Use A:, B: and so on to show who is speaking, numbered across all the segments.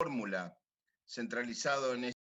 A: fórmula centralizado en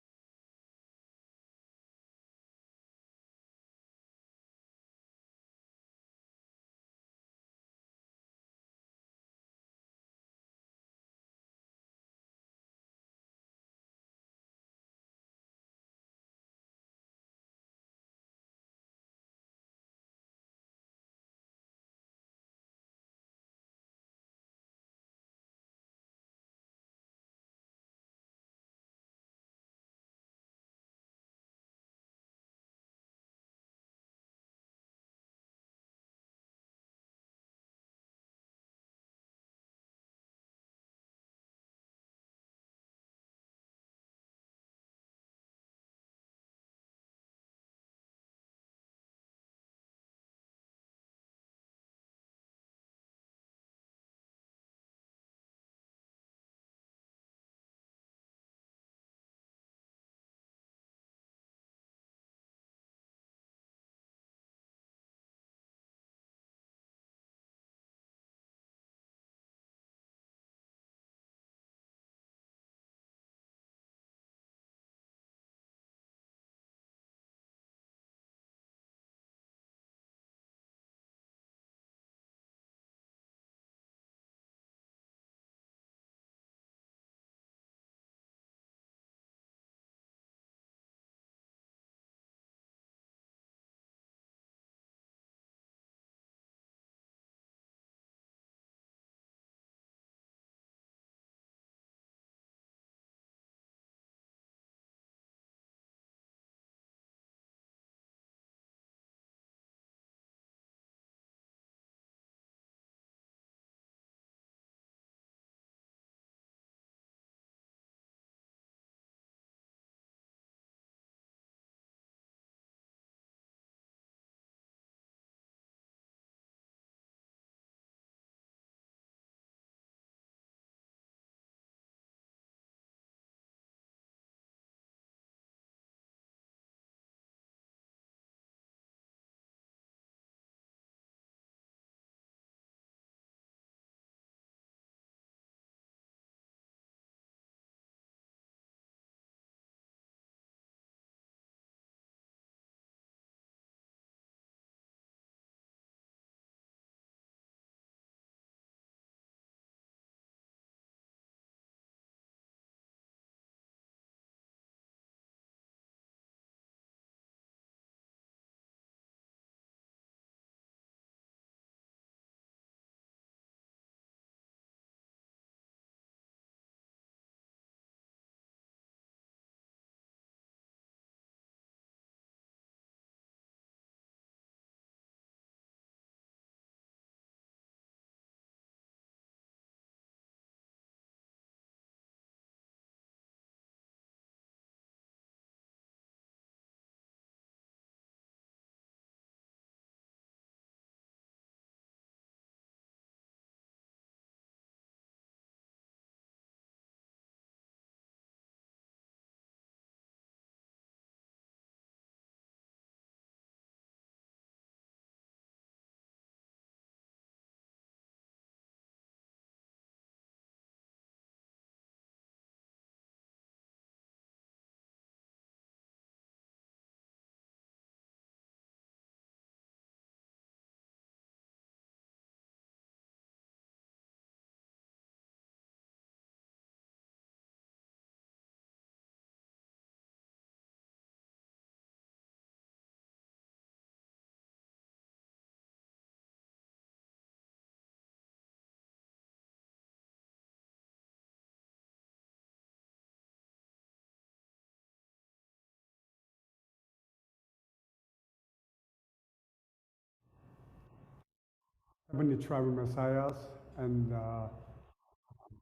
B: Heavenly Travel Messiahs and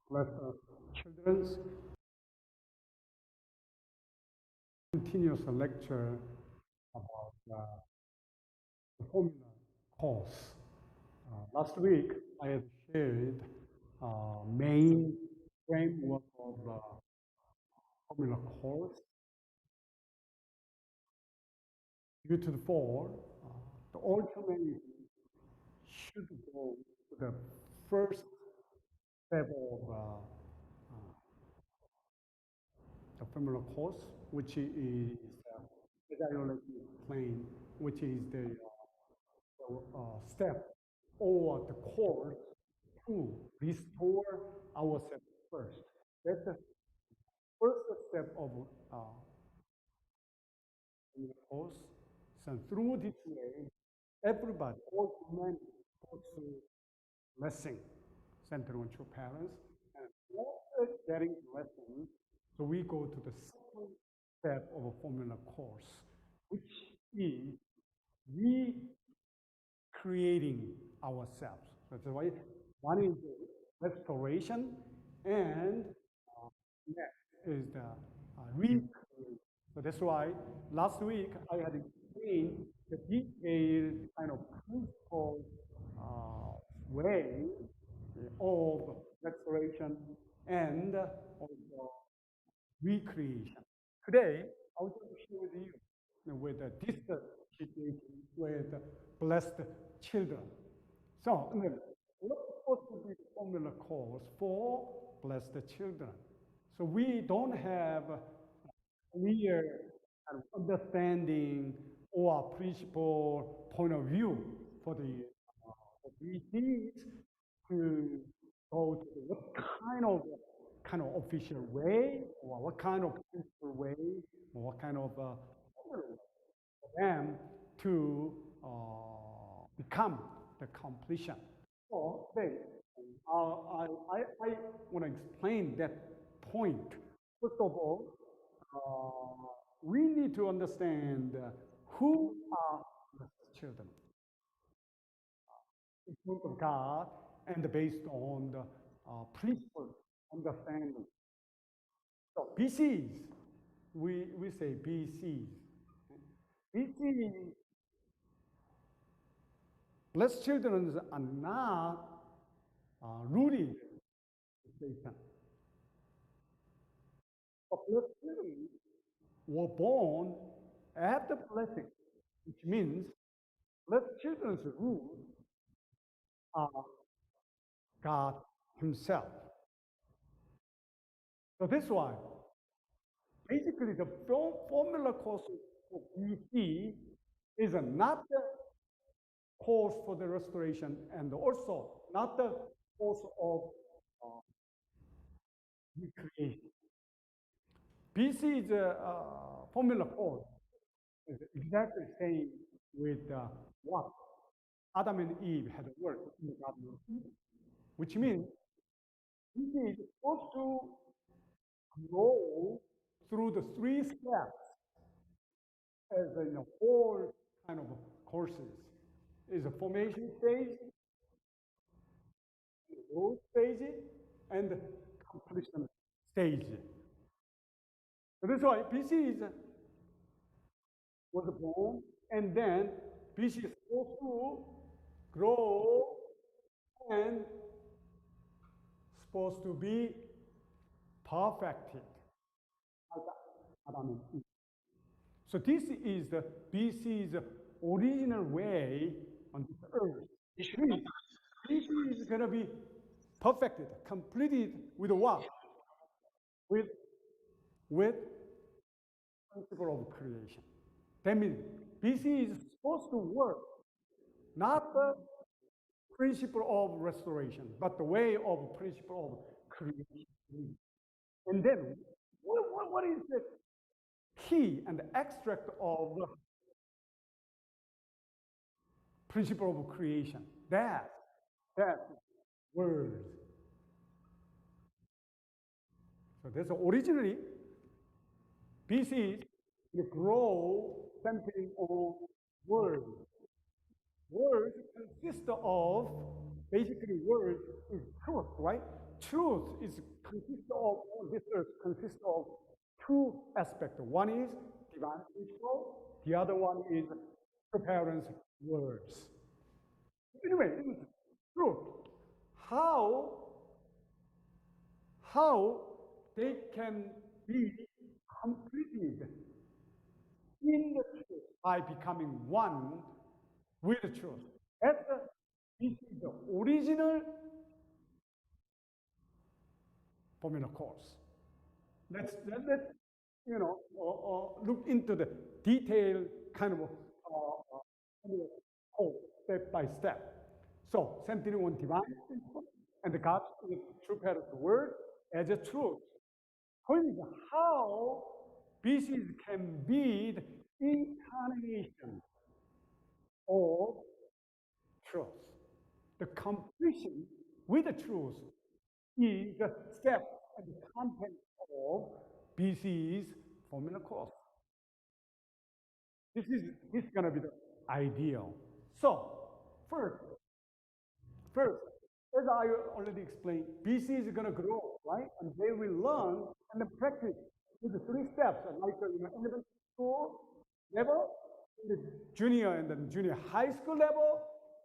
B: blessed children continuous lecture about the formula course. Last week, I had shared main framework of formula course. Due to the fall, the ultimate should go to the first step of formula course, which is, as I already explained, which is the step or the course to restore ourselves first. That's the first step of the course. So through this way, everybody, all humanity, goes through lesson centered on true parents. And after getting the lesson, so we go to the second step of a formula course, which is recreating ourselves. That's why one is restoration, and next is the recreation. So that's why last week I had explained the detailed kind of principle way of restoration and also recreation. Today, I want to share with you with this situation with blessed children. So, what's supposed to be the formula course for blessed children? So we don't have a clear kind of understanding or principle point of view for the these to go to what kind of official way or what kind of principle way or what kind of for them to become the completion. So they, I want to explain that point. First of all, we need to understand who are the children in front of God and based on the principle understanding. So BCs, we say BCs. BCs, blessed children are not rooted in Satan. But blessed children were born after blessing, which means blessed children's roots are God Himself. So that's why basically the formula course of BC is not the course for the restoration and also not the course of recreation. BC is a formula course is exactly the same with what Adam and Eve had worked in the Garden of Eden, which means BC is supposed to grow through the three steps as in a whole kind of courses. Is a formation stage, growth stage, and completion stage. So that's why BC was born, and then BC is supposed to grow and supposed to be perfected. Adam and Eve. So this is the BC's original way on this earth. BC is going to be perfected, completed with what? With principle of creation. That means BC is supposed to work, not the principle of restoration, but the way of principle of creation. And then, what is the key and the extract of the principle of creation? That word. So that's originally BC grow centering on words. Words consist of basically words is truth, right? Truth is consists of this earth consists of two aspects. One is divine principle, the other one is the parents' words. Anyway, truth. How they can be completed in the truth by becoming one with the truth. This is the original formula course. Let's look into the detailed kind of code step by step. So centering on divine principle and the God's true path of the word as a truth. Point is how species can be the incarnation of truth. The completion with the truth is the step and the content of BC's formula course. This is going to be the ideal. So first, as I already explained, BC is going to grow, right? And they will learn and then practice with the 3 steps, like elementary school level, the junior and then junior high school level,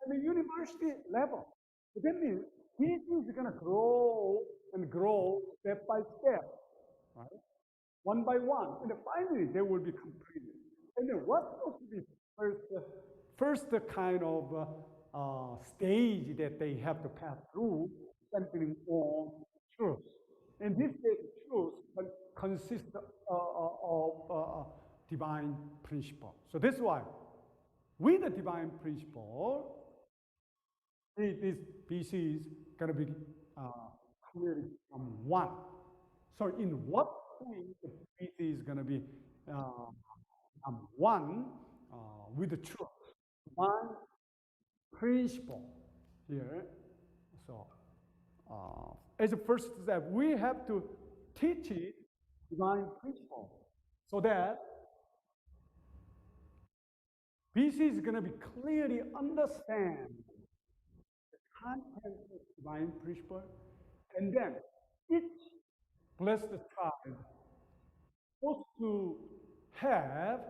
B: and the university level. So that means BC is going to grow and grow step by step, right? One by one, and then finally they will be completed. And then what's supposed to be first kind of stage that they have to pass through, centering on truth. And this truth consists of divine principle. So that's why, with the divine principle, this BC is going to be clearly one. So in what way the BC is going to be one with the truth? One principle here. So as a first step, we have to teach it divine principle so that BC is going to be clearly understand the content of divine principle, and then each blessed tribe supposed to have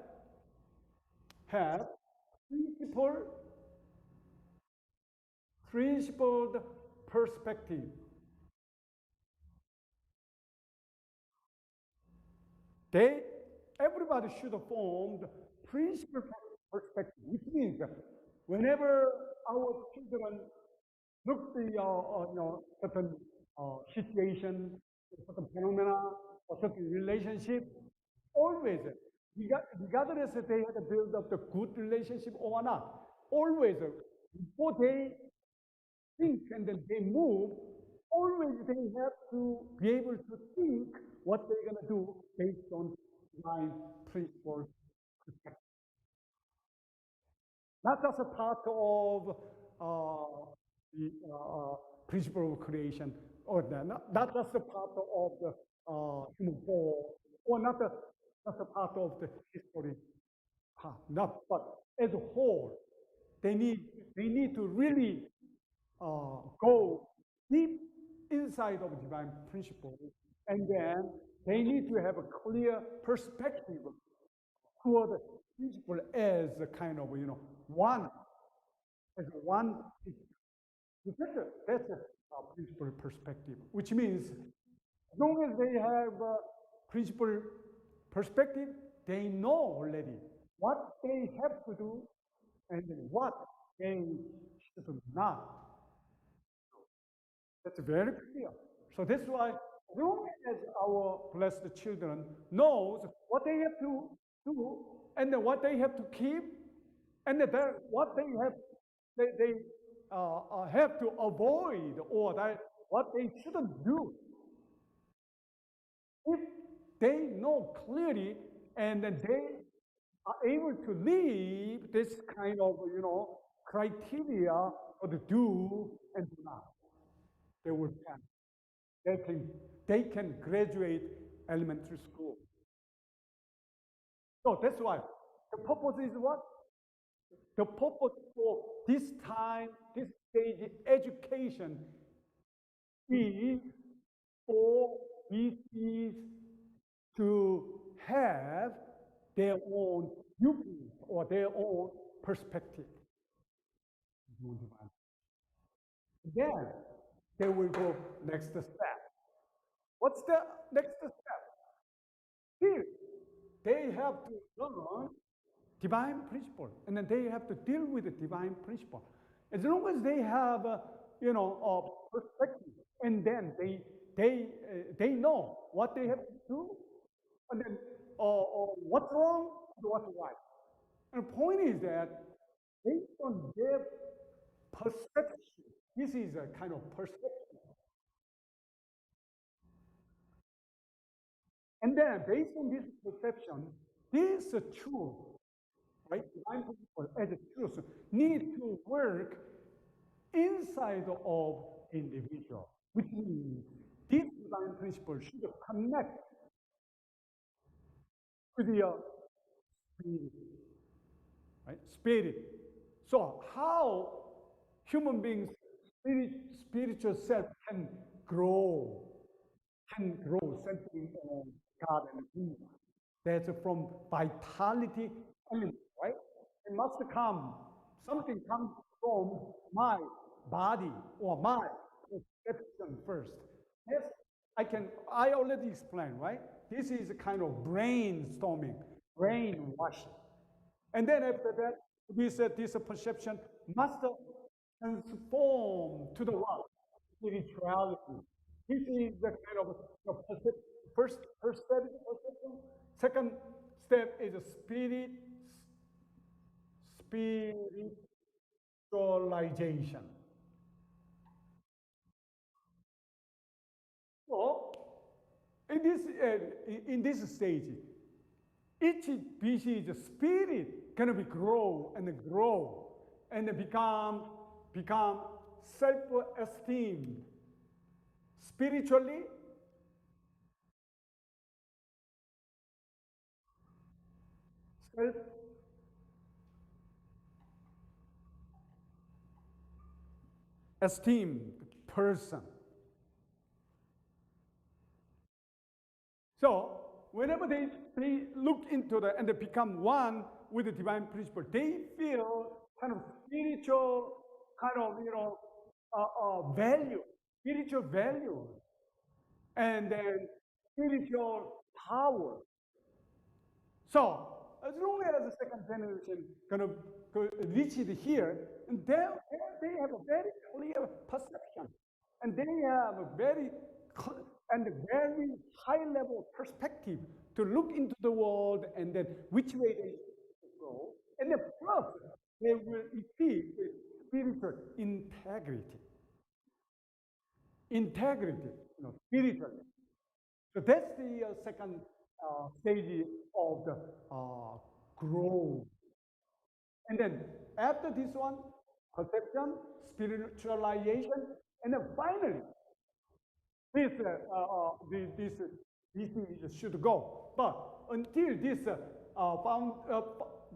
B: principled perspective. Everybody should have formed principled perspective, which means that whenever our children look the certain situation, certain phenomena, or certain relationship, always, regardless if they had to build up the good relationship or not, always, before they think and then they move, always they have to be able to think what they're going to do based on divine principles. Not just a part of the principle of creation, or not just a part of the human fall, or not just a part of the history part, but as a whole, they need to really go deep inside of divine principle, and then they need to have a clear perspective toward the principle as a kind of one, as one. That's a principle perspective, which means as long as they have a principle perspective, they know already what they have to do and what they should not. That's very clear. So that's why, as long as our blessed children knows what they have to do and then what they have to keep, and then what they have to avoid, or what they shouldn't do. If they know clearly and then they are able to live this kind of criteria for the do and do not, they will pass. They can graduate elementary school. So that's why the purpose is what? The purpose for this time, this stage education is for BCs to have their own viewpoint or their own perspective. Then they will go next step. What's the next step? Here, they have to learn divine principle, and then they have to deal with the divine principle. As long as they have a perspective, and then they know what they have to do, and then or what's wrong and what's right. And the point is that based on their perception, this is a kind of perception. And then based on this perception, this truth, right, divine principle as a truth, need to work inside of individual, which means this divine principle should connect to the spirit, right? Spirit. So how human beings' spiritual self can grow centering on God and Him. That's from vitality element, right? It must come, something comes from my body or my perception first. Yes, I already explained, right? This is a kind of brainstorming, brainwashing. And then after that, this perception must transform to the what? Spirituality. This is the kind of first step is perception. Second step is spiritualization. So in this stage, each species spirit can be grow and become self-esteemed spiritually, self-esteemed person. So whenever they look into and they become one with the divine principle, they feel kind of spiritual kind of value, spiritual value, and then spiritual power. So as long as the second generation kind of reach it here, and they have a very clear perception, and they have a very and a very high level perspective to look into the world and then which way they should go, and then plus they will achieve spiritual integrity, spiritually. So that's the second stage of the growth. And then after this one, perception, spiritualization, and then finally, this this should go. But until this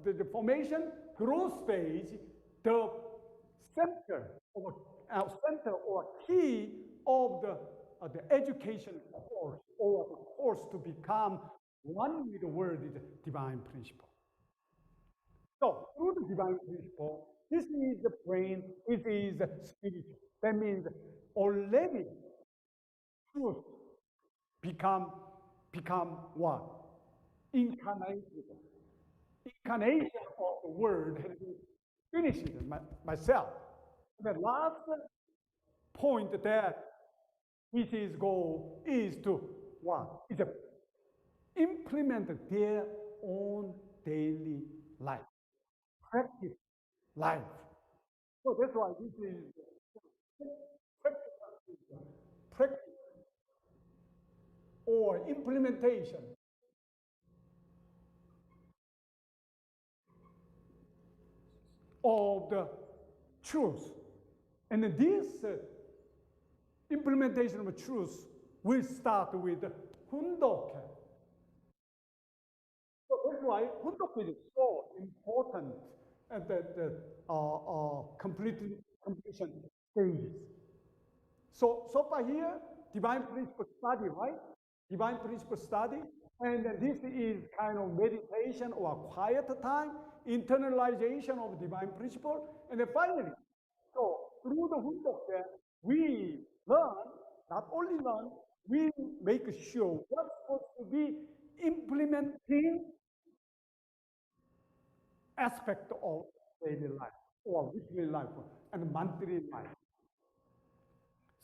B: the formation growth stage, the center or key of the education course or the course to become one with the word is divine principle. So through the divine principle, this is the brain, this is the spirit. That means already truth become what? Incarnated. Incarnation of the word has been finished myself. The last point that his goal is to what? Is to implement their own daily life, practice life. So that's why this is practice or implementation of the truth. And this implementation of truth will start with Hundoke. So that's why Hundoke is so important at the completion stages. So far here, divine principle study, right? Divine principle study, and this is kind of meditation or quiet time, internalization of divine principle, and then finally, so through the Hundoke, we learn, not only learn, we make sure what's supposed to be implementing aspect of daily life or weekly life and monthly life.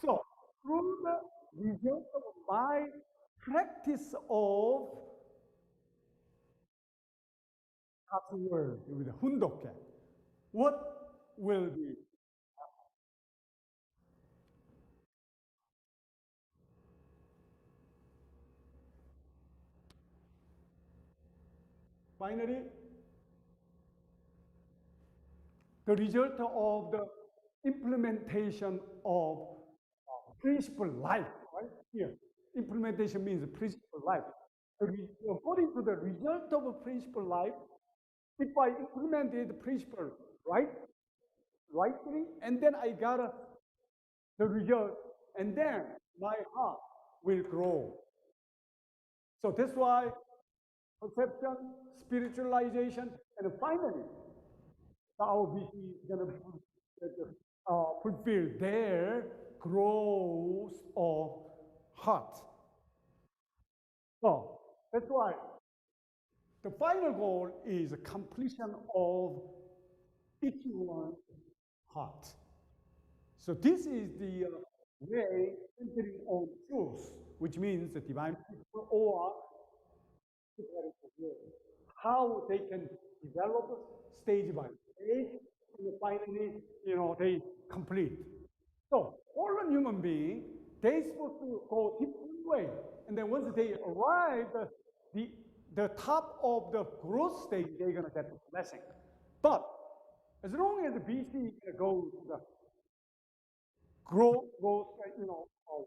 B: So through the result of my practice of password with 훈독해. What will be? Finally, the result of the implementation of principle life, right? Here, implementation means principle life. According to the result of a principle life, if I implemented principle right, rightly, and then I got the result, and then my heart will grow. So that's why perception, spiritualization, and finally, our VC is going to fulfill their growth of heart. So that's why the final goal is completion of each one's heart. So this is the way centering on truth, which means the divine principle or how they can develop stage by stage, and finally, they complete. So all a human being, they're supposed to go different way, and then once they arrive the top of the growth stage, they're gonna get the blessing. But as long as the BC goes the growth,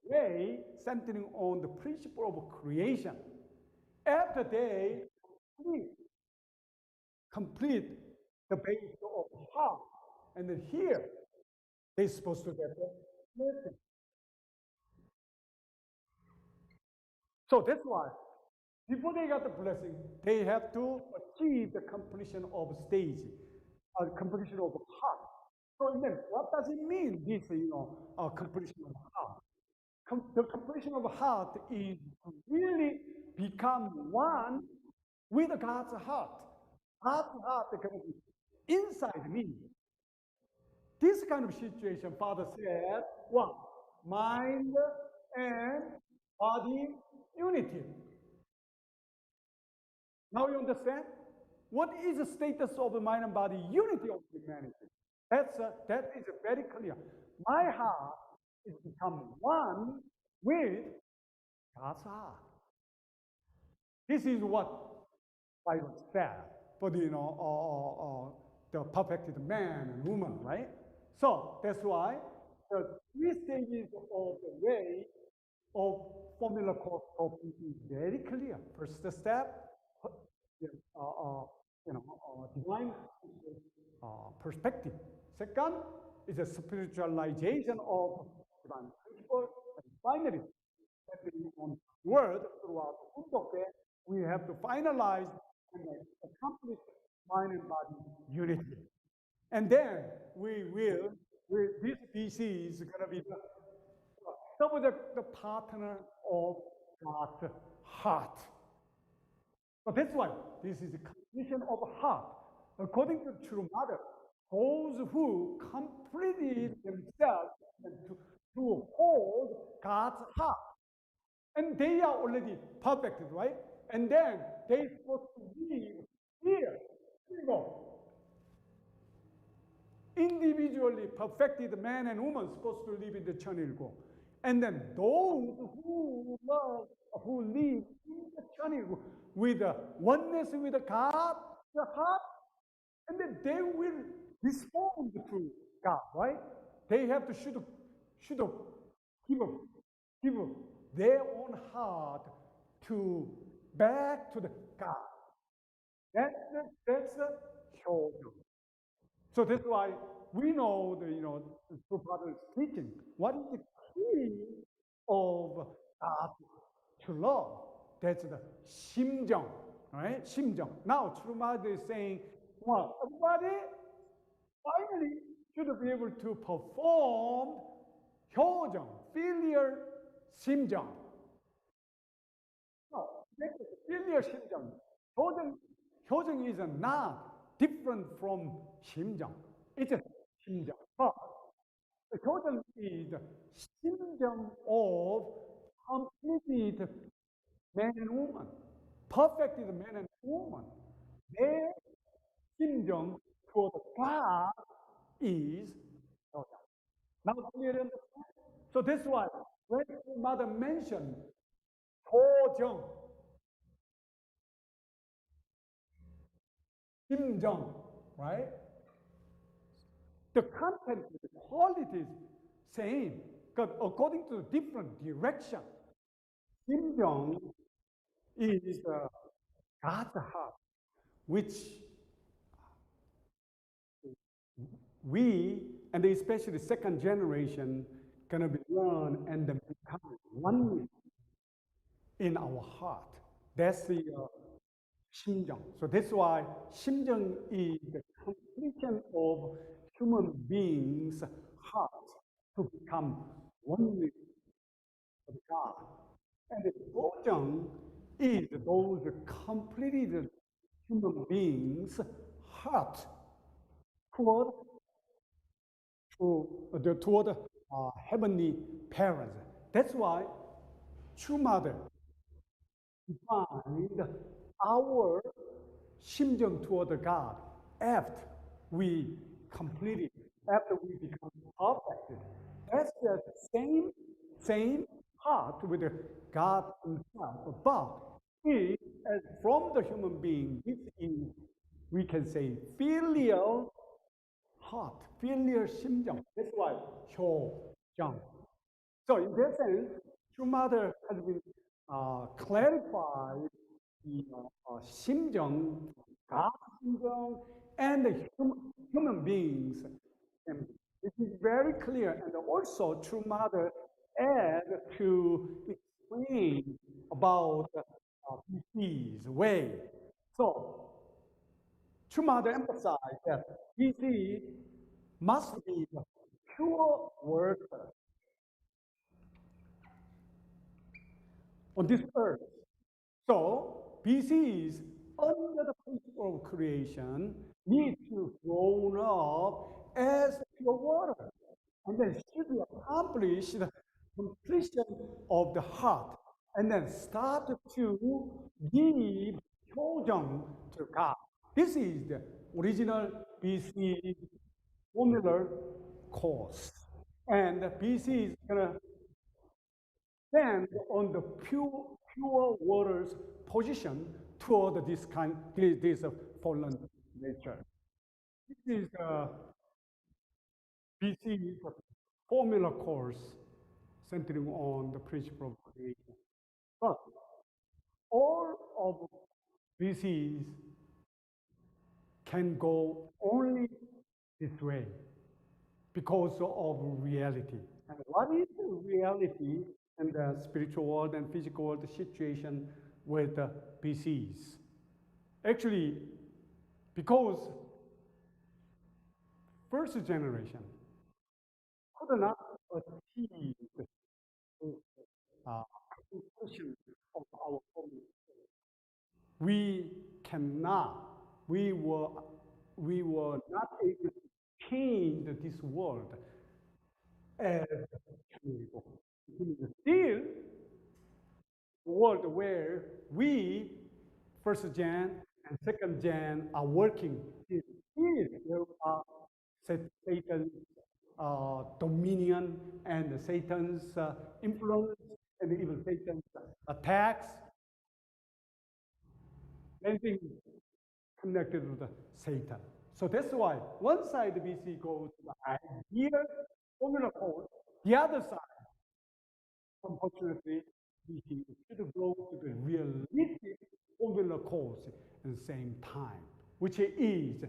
B: way centering on the principle of creation, after they complete the base of heart, and then here they're supposed to get the blessing. So that's why before they got the blessing, they have to achieve the completion of stage, completion of heart. So then, what does it mean? This, completion of heart. The completion of heart is to really become one with God's heart. God's heart is going to be inside me. This kind of situation, Father said, one, mind and body unity. Now you understand? What is the status of the mind and body unity of humanity? That is very clear. My heart is become one with God's heart. This is what Bible said for the perfected man and woman, right? So that's why the three stages of the way of formula course is very clear. First step, divine perspective. Second is a spiritualization of divine principle. And finally, on word throughout the book, we have to finalize and accomplish mind and body unity. And then this BC is going to be the partner of God's heart. So that's why this is a completion of heart. According to true mother, those who completed themselves and to hold God's heart, and they are already perfected, right? And then they're supposed to live here. Individually perfected man and woman supposed to live in the 천일국. And then those who live in the 천일국 with oneness with God, the heart, and then they will respond to God, right? They have to should give their own heart to back to the God. That's the 효정. So that's why we know the true Father's teaching. What is the key of God to love? That's the 심정, right? 심정. Now, true Mother is saying, well, everybody finally should be able to perform 효정, filial 심정. No, filial 심정. 효정 is not different from 심정. It's a 심정. But the 효정 is the 심정 of completed man and woman, perfected man and woman. 심정 toward God is 효정. Now clearly understand? So that's why when mother mentioned 효정, 심정, right? The content, the quality is same, but according to different direction. 심정 is God's heart, which we, and especially second generation, gonna be learn and then become one in our heart. That's the 심정. So that's why 심정 is the completion of human beings' heart to become one with God. And the 도정 is those completed human beings' heart toward toward heavenly parents. That's why true mother defined our 심정 toward God after we complete it, after we become perfect. That's the same heart with God Himself. But it, as from the human being, this is, we can say, filial heart, filial 심정. That's why 효정. So in that sense, true mother has been clarified the 심정, God 심정, and the human beings. And it is very clear, and also true mother add to explain about BC's way. So true mother emphasized that BC must be the pure worker on this earth. So BCs under the principle of creation need to grow up as pure water, and then should accomplish the completion of the heart, and then start to give 효정 to God. This is the original BC formula course, and BC is gonna stand on the pure water's position toward this fallen nature. This is BC formula course centering on the principle of creation. But all of BCs can go only this way because of reality. And what is the reality in the spiritual world and physical world situation with the BCs? Actually, because first generation could not achieve the completion of our formula. We cannot, we were not able to change this world as still world where we, first gen and second gen, are working. There are Satan's dominion and Satan's influence and even Satan's attacks. Anything connected with the Satan. So that's why one side BC goes to the ideal formula code, the other side, unfortunately, BC should go to the realistic formula course at the same time, which is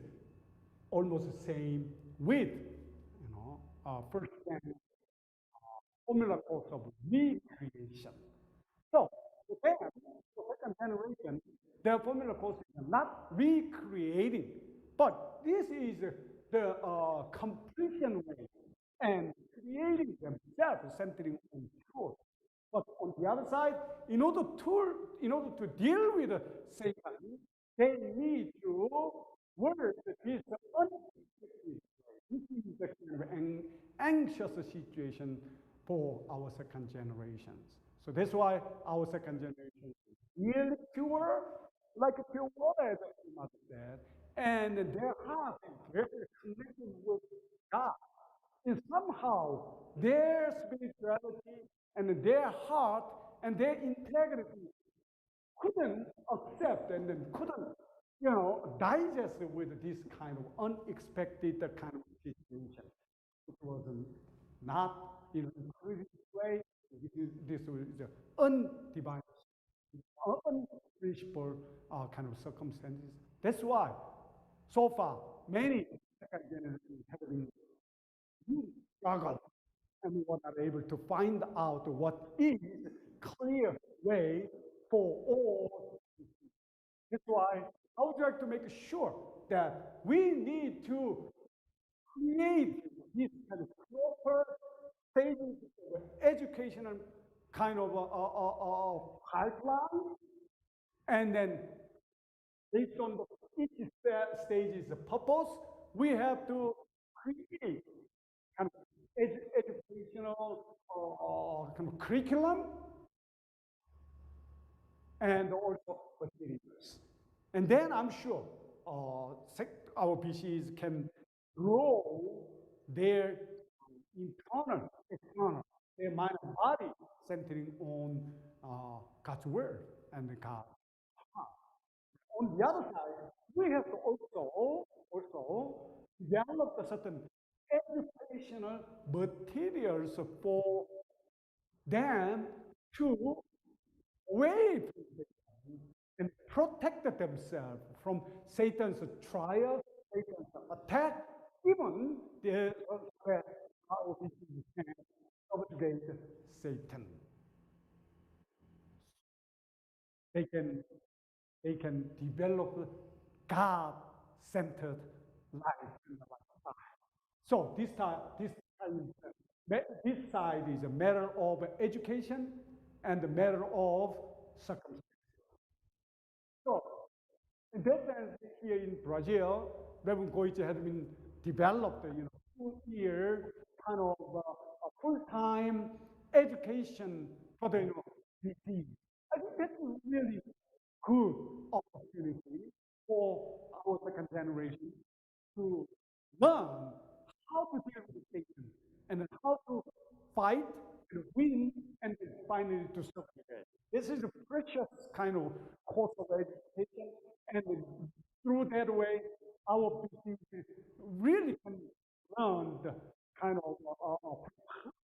B: almost the same with, first formula course of recreation. So, then, the second generation, their formula course is not recreating, but this is the completion way and creating themselves, centering on truth. But on the other side, in order to deal with Satan, they need to work this unexpected. This is the kind of an anxious situation for our second generations. So that's why our second generation is really pure, like a pure water, as my mother said, and their heart is very connected with God. And somehow their spirituality and their heart and their integrity couldn't accept and then couldn't, digest with this kind of unexpected kind of situation. It was not in a creative way. This was the undivine, unreachable kind of circumstances. That's why, so far, many second generations have been struggle and were not able to find out what is clear way for all. That's why I would like to make sure that we need to create this kind of proper stages of educational kind of pipeline, and then based on each stage's purpose, we have to create kind of educational kind of curriculum and also materials. And then I'm sure our PCs can grow their external, their mind and body centering on God's word and God's heart. On the other side, we have to also develop a certain educational materials for them to wait and protect themselves from Satan's trial, Satan's attack, even the threat of subjugate Satan. They can develop God-centered life in the lifestyle. So this side is a matter of education and a matter of circumstance. So in that sense, here in Brazil, Reverend Goichi has been developed, 2-year kind of a full-time education for the BC. I think that's a really good opportunity for our second generation to learn how to deal with Satan and then how to fight and win and then finally to subjugate. This is a precious kind of course of education, and through that way, our business really can learn the kind of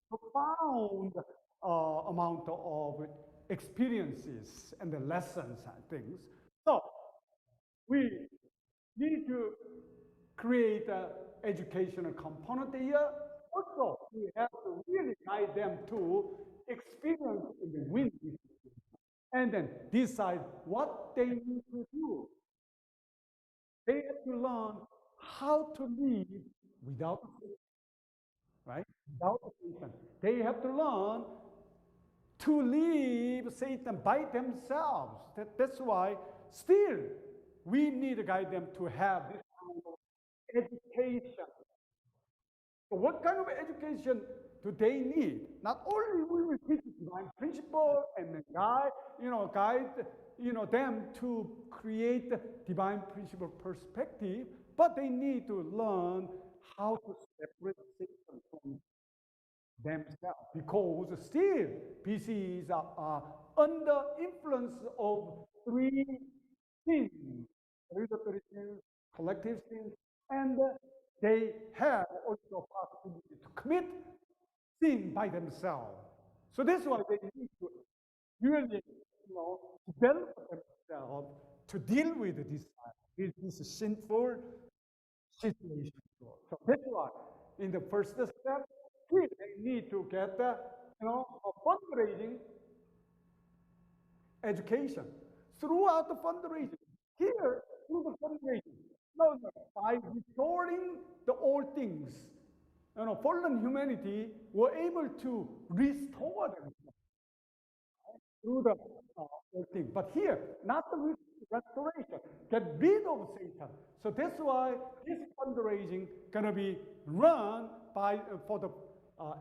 B: profound amount of experiences and the lessons and things. So we need to create an educational component here. Also, we have to really guide them to experience in the wind, and then decide what they need to do. They have to learn how to live without Satan, right? Without Satan. They have to learn to leave Satan by themselves. That's why still we need to guide them to have this kind of education. So what kind of education do they need? Not only will we teach divine principle and then guide them to create divine principle perspective, but they need to learn how to separate Satan from themselves, because still PCs are under influence of 3 sins, hereditary sins, collective sins, and they have also possibility to commit sin by themselves. So that's why they need to really, develop themselves to deal with this sinful situation. So that's why in the first step, they need to get a fundraising education. Throughout the fundraising, here through the fundraising, by restoring the old things, fallen humanity were able to restore themselves through the old thing. But here, not the restoration, get rid of Satan. So that's why this fundraising gonna be run by for the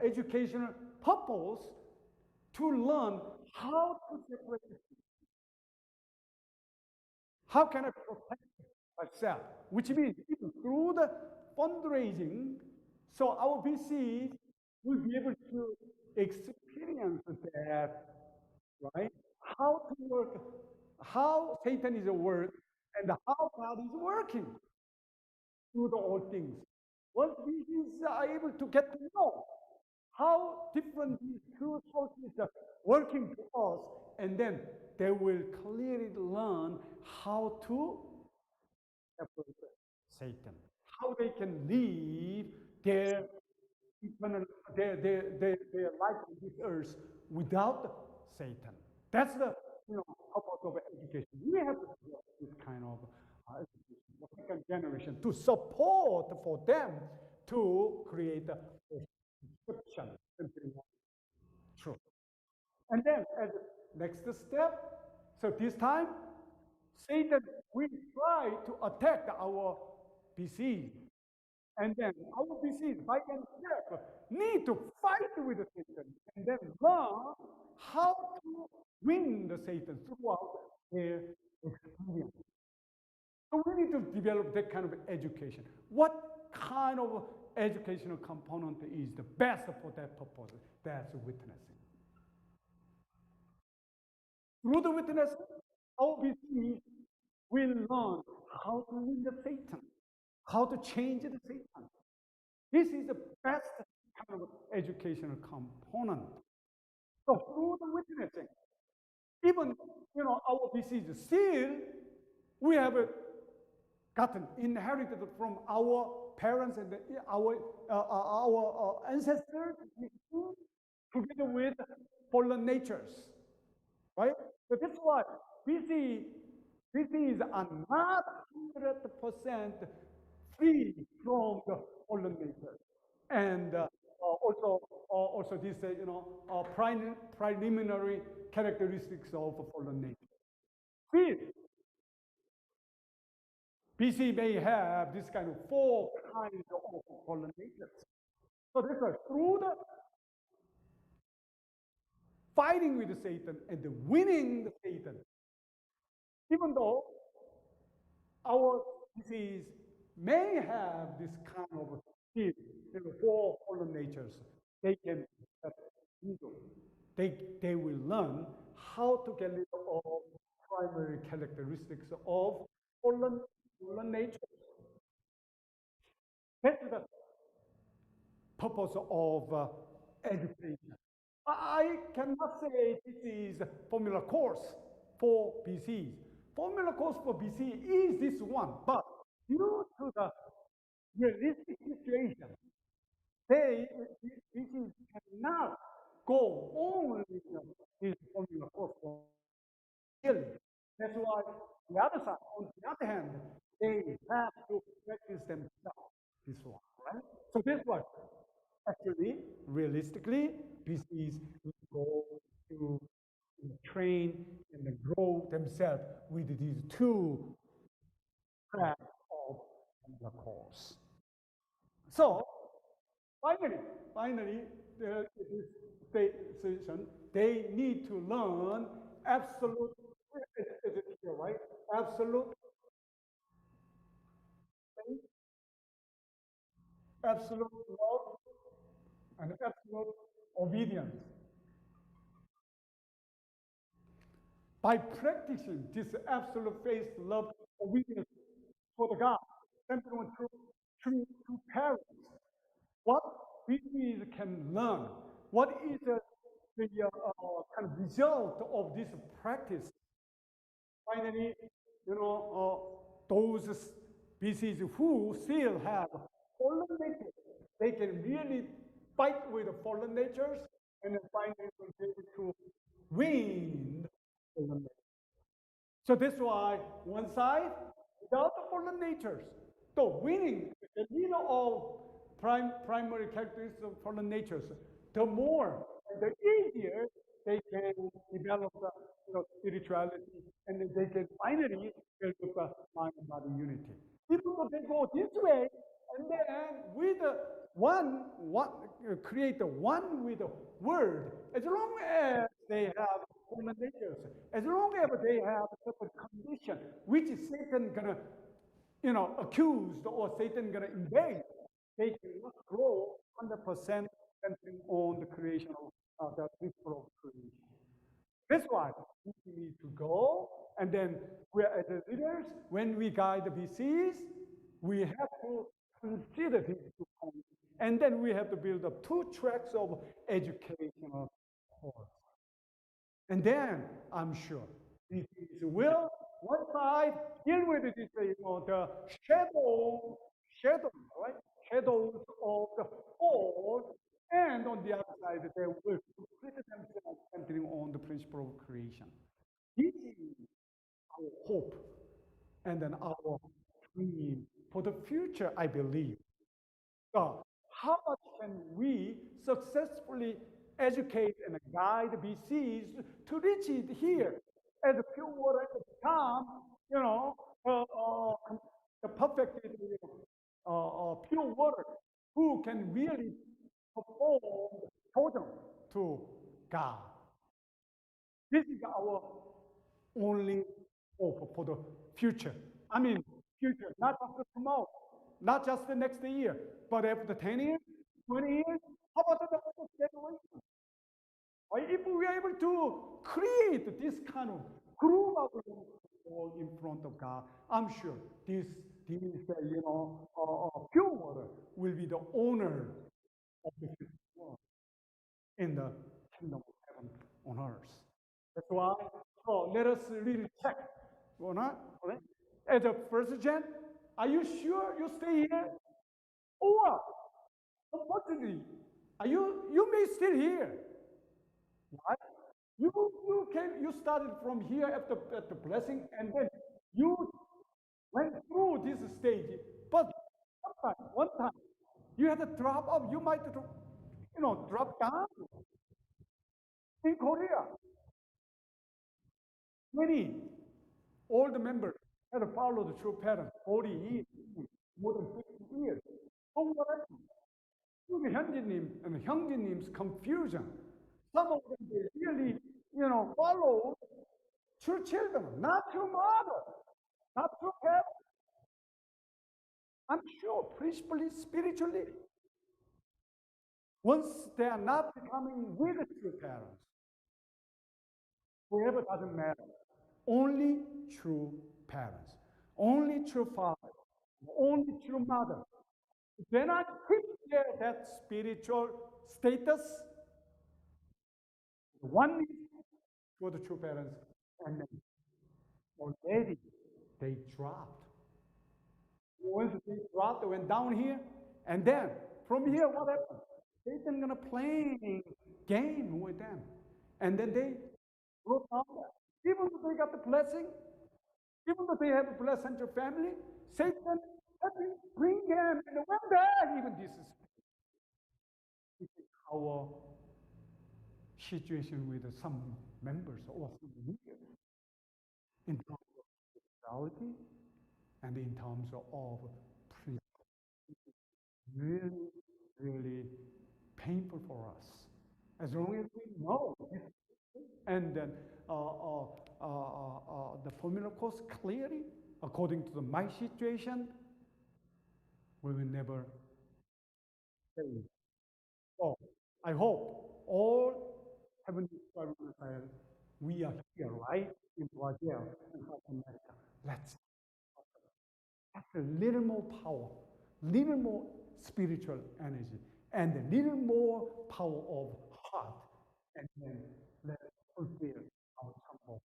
B: educational purpose to learn how to separate the two. How can I protect itself, which means even through the fundraising, so our VCs will be able to experience that, right? How to work, how Satan is at work, and how God is working through the all things. Once VCs are able to get to know how different these two sources are working to us, and then they will clearly learn how to separate Satan, how they can live their eternal, their life on this earth without Satan. That's the purpose of education. We have to develop this kind of education, the second generation, to support for them to create a prescription. True. And then as next step, so this time, Satan will try to attack our BC. And then our BCs by themselves need to fight with the Satan and then learn how to win the Satan throughout their experience. So we need to develop that kind of education. What kind of educational component is the best for that purpose? That's witnessing. Through the witness, our BCs will learn how to win the Satan, how to change the Satan. This is the best kind of educational component. So through the witnessing, even our BCs still we have gotten inherited from our parents and our ancestors together with fallen natures, right? So that's why BCs are not 100% free from the fallen nature, and also this preliminary characteristics of fallen nature. Still, BC may have this kind of 4 kinds of fallen natures. So this is through the fighting with Satan and the winning the Satan, even though our disease may have this kind of skill, 4 fallen natures, they can they will learn how to get rid of primary characteristics of fallen nature. That's the purpose of education. I cannot say this is formula course for BC. Formula course for BC is this one, but due to the realistic situation, BC cannot go only this formula course for really. That's why the other side, on the other hand, they have to practice themselves this one, right? So this one, actually, realistically, BCs go to train and grow themselves with these 2 tracks of the course. So finally, this session, they need to learn absolute, is it here, right? Absolute faith, absolute love, and absolute obedience. By practicing this absolute faith, love, obedience for the God, centered on true parents, what BCs can learn, what is the kind of result of this practice? Finally, those BCs who still have fallen natures, they can really fight with the fallen natures and then finally will be able to win the fallen natures. So that's why one side, without the fallen natures, the winning, the leader of primary characteristics of fallen natures, the more, the easier they can develop spirituality, and then they can finally develop mind and body unity. Even though they go this way, and then with create the one with the word, as long as they have fallen natures, as long as they have a certain condition, which is Satan gonna accused or Satan gonna invade, they cannot grow 100% depending on the creation of the principle of creation. That's why we need to go, and then we are as the leaders, when we guide the BCs, we have to consider these 2 points, and then we have to build up 2 tracks of educational course. And then I'm sure these will one side deal with this, the shadow, right? Shadows of the fall, and on the other side they will complete themselves centering on the principle of creation. This is our hope and then our dream for the future, I believe. So how much can we successfully educate and guide BCs to reach it here as a pure water and become, the perfect pure water who can really perform totem to God. This is our only hope for the future. I mean, future, not after tomorrow, not just the next year, but after 10 years, 20 years, how about the next generation? Right? If we are able to create this kind of group of people in front of God, I'm sure this pure water will be the owner of the world in the kingdom of heaven on earth. That's why, so let us really check. Or not? Okay? As a first gen, are you sure you stay here? Or, unfortunately, you may still here. Right? You started from here at the blessing, and then you went through this stage. But one time, you had to drop off. You might, drop down in Korea. Many old members had to follow the true pattern 40 years, more than 50 years. So what happened? 우리 현지님 and 형제님's confusion. Some of them they really, follow true children, not true mother, not true parents. I'm sure, principally, spiritually, once they are not becoming with true parents, whoever doesn't matter. Only true parents, only true father, only true mother. If they're not quit that spiritual status, one for the true parents, and then already they dropped. Once they dropped, they went down here, and then from here, what happened? Satan gonna play game with them, and then they broke down there. Even though they got the blessing, even though they have a blessed central family, Satan had to bring them and went back. Even this is our situation with some members or some leaders in terms of spirituality and in terms of principle. Really, really painful for us. As long as we know, and then the formula course clearly, according to my situation, we will never fail. So I hope all Heavenly Father, we are here, right, in Brazil and South America. Let's have a little more power, little more spiritual energy, and a little more power of heart, and then let's fulfill our temple.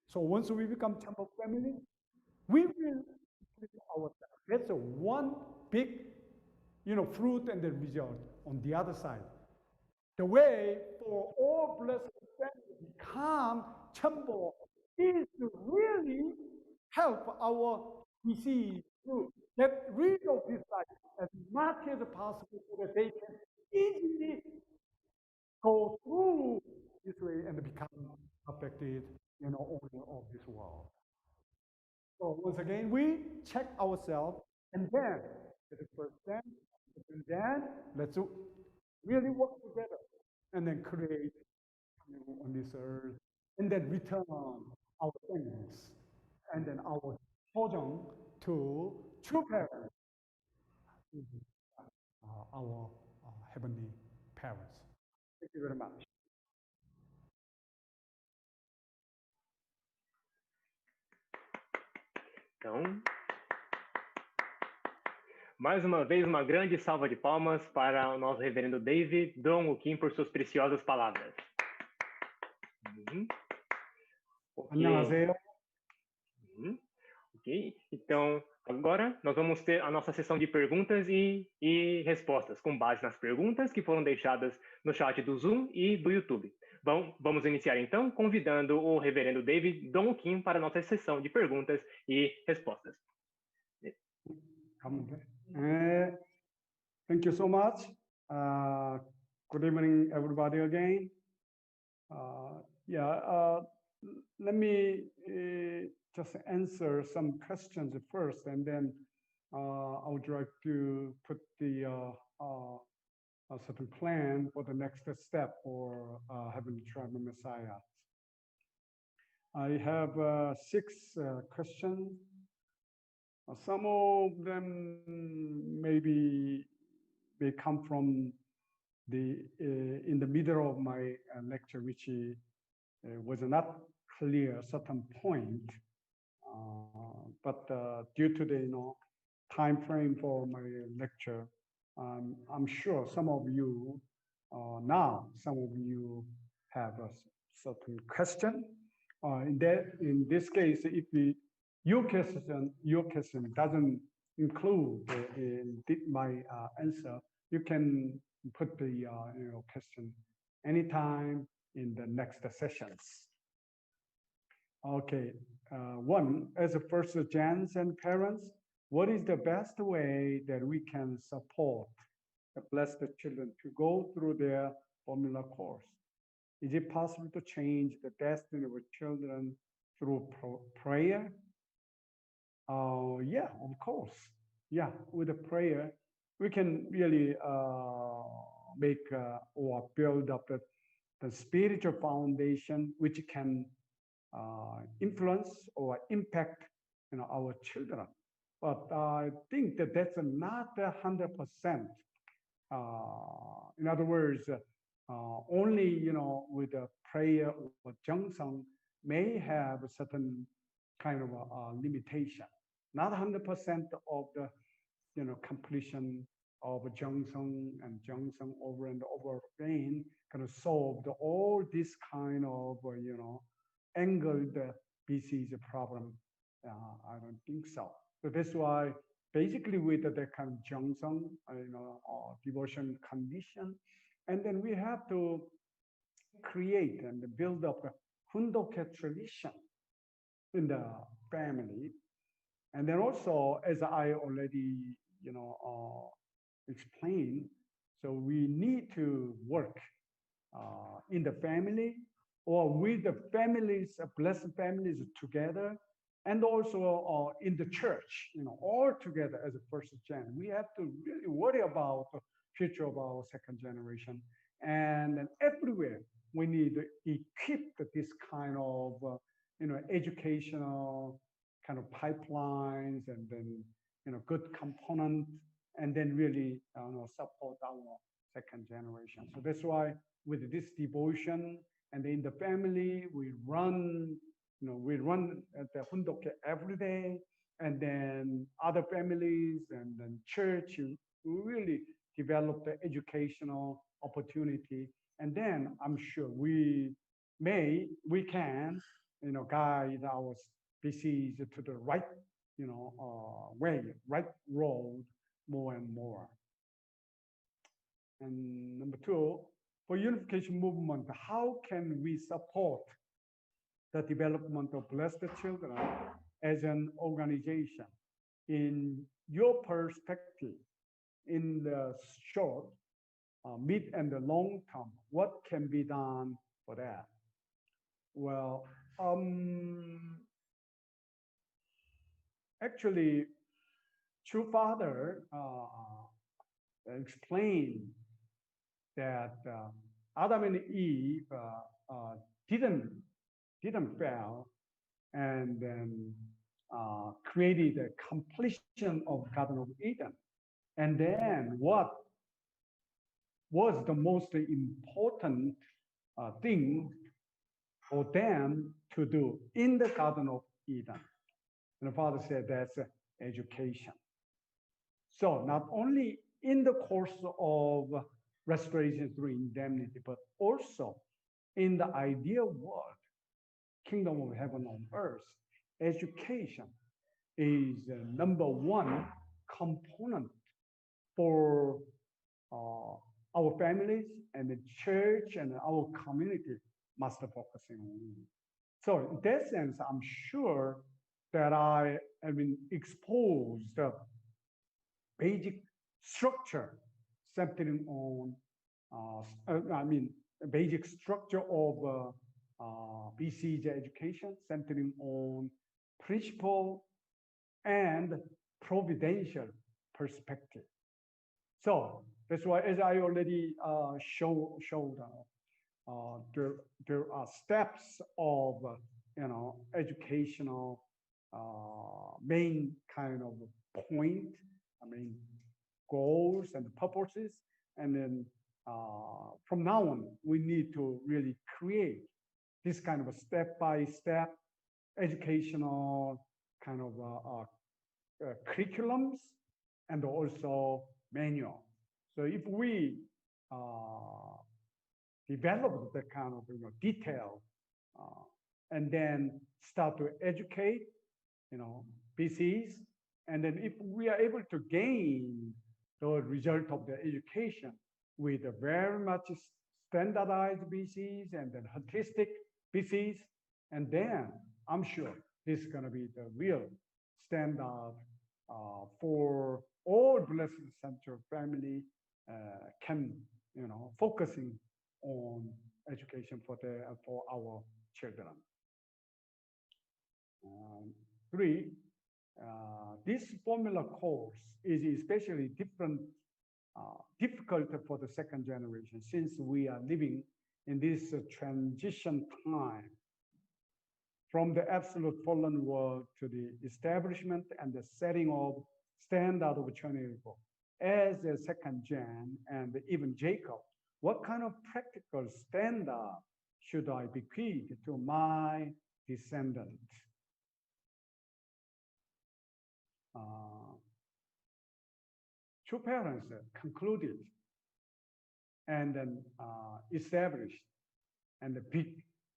B: So once we become temple family, we will fulfill ourselves. That's a one big, fruit and the result on the other side. The way for all blessed families to become temple is to really help our disease to get rid of this life as much as possible so that they can easily go through this way and become affected, owner of this world. So once again, we check ourselves, and then the first step, and then let's really work together, and then create on this earth, and then return our thanks, and then our 소정 to to true parents, our heavenly parents. Thank you very much.
C: Então, mais uma vez, uma grande salva de palmas para o nosso reverendo David Dom Kim por suas preciosas palavras. Ok.
B: 안녕하세요.
C: Ok. Então, agora nós vamos ter a nossa sessão de perguntas e respostas, com base nas perguntas que foram deixadas no chat do Zoom e do YouTube. Bom, vamos iniciar então convidando o reverendo David Dom Kim para a nossa sessão de perguntas e respostas.
B: Thank you so much. Good evening, everybody again. Let me just answer some questions first, and then I would like to put the a certain plan for the next step for Heavenly Tribe Messiah. I have 6 questions. Some of them maybe may come from the in the middle of my lecture, which was not clear at certain point, but due to the time frame for my lecture, I'm sure some of you have a certain question. In this case, if your question doesn't include my answer, you can put the question anytime in the next sessions. Okay, one, as a first gens and parents, what is the best way that we can support the blessed children to go through their formula course? Is it possible to change the destiny of children through prayer? Yeah, of course. Yeah, with the prayer, we can really make or build up the spiritual foundation, which can influence or impact our children. But I think that that's not 100%. In other words, only with a prayer or jeongseong may have a certain kind of a limitation. Not 100% of the completion of jeongseong and jeongseong over and over again kind of solved all this kind of angled BC's problem. I don't think so. So that's why basically with the kind of jeongseong, devotion condition, and then we have to create and build up a hundoke tradition in the family. And then also, as I already explained, so we need to work in the family or with the families, blessed families together, and also in the church, all together as a first gen. We have to really worry about the future of our second generation. And then everywhere we need to equip this kind of educational kind of pipelines, and then good component, and then really support our second generation. So that's why with this devotion and in the family, we run at the hundoke every day, and then other families and then church, we really develop the educational opportunity. And then I'm sure we can guide our species to the right way, right road more and more. And number 2, for unification movement, how can we support the development of blessed children as an organization? In your perspective, in the short, mid, and the long term, what can be done for that? Well, actually, True Father explained that Adam and Eve didn't fail, and then created a completion of Garden of Eden. And then what was the most important thing for them to do in the Garden of Eden? And the Father said that's education. So not only in the course of restoration through indemnity, but also in the ideal world, kingdom of heaven on earth, education is the number one component for our families and the church and our community must focusing on. So in that sense, I'm sure that I have been exposed the basic structure centering on, basic structure of BC's education centering on principle and providential perspective. So that's why, as I already showed, there are steps of educational main kind of point. Goals and purposes, and then from now on, we need to really create this kind of a step-by-step educational kind of curriculums and also manual. So if we develop the kind of detail and then start to educate, PCs, and then if we are able to gain the result of the education with a very much standardized BCs and then holistic BCs, and then I'm sure this is going to be the real standard for all Blessed Center family can, focusing on education for our children. 3, this formula course is especially difficult for the second generation since we are living in this transition time from the absolute fallen world to the establishment and the setting of standard of Trinity. As a second gen and even Jacob, what kind of practical standard should I bequeath to my descendants? Two parents concluded and then established and